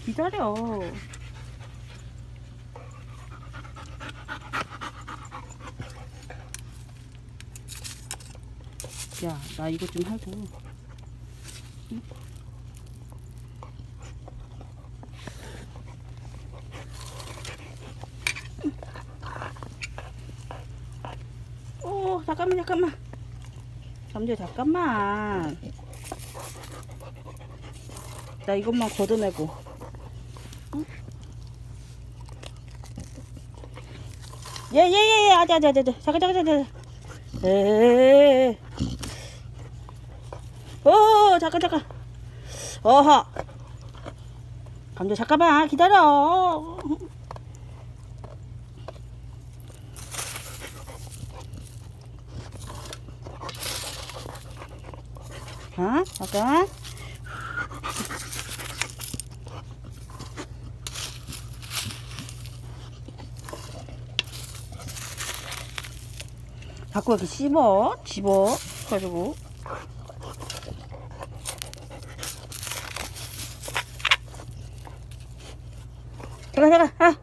기다려. 야, 나 이거 좀 하고. 응? 오, 잠깐만. 잠들 잠깐만. 나 이것만 걷어내고. 응? 예. 아자. 잠깐. 에에에. 오, 잠깐. 어허. 감자 잠깐만 기다려. 잠깐. 자꾸 이렇게 집어 가지고. 잠깐.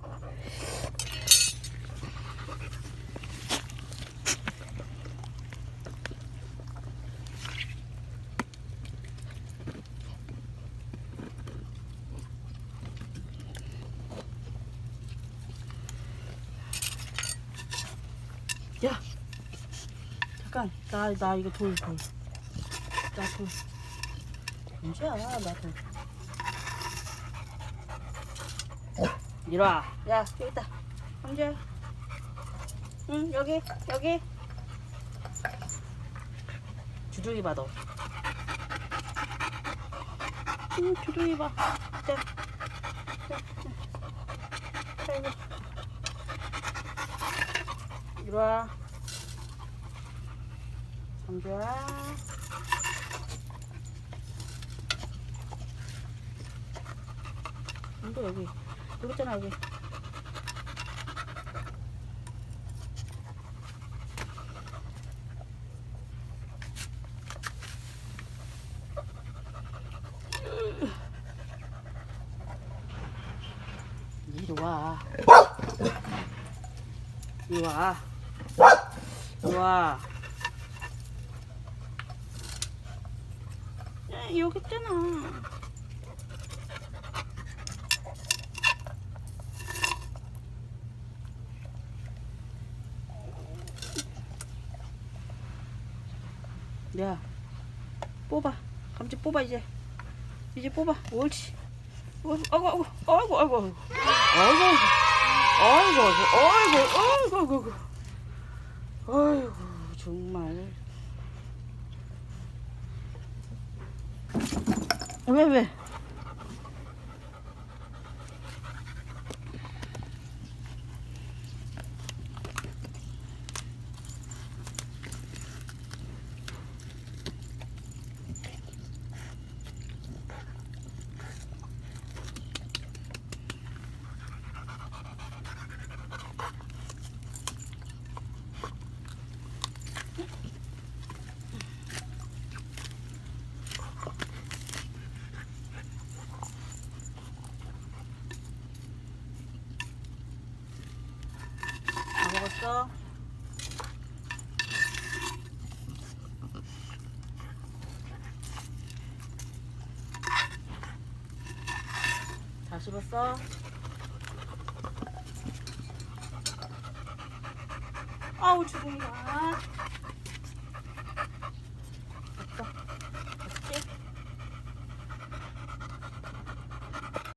야, 잠깐. 나 이거 돌. 나 돌. 언제야, 나 돌. 이리 와. 야, 여기 있다. 언제? 응, 여기. 주둥이 봐, 너. 응, 주둥이 봐. 자. 아이고. 이리 와. 성주야. 이거 여기 있잖아, 여기. 이리 와. 여기 있잖아. 야, 뽑아. 감지 뽑아, 이제 뽑아. 옳지. 아이고. 아이고, 정말. 왜? 다 먹었어? 다 씹었어? 아우, 주둥이가.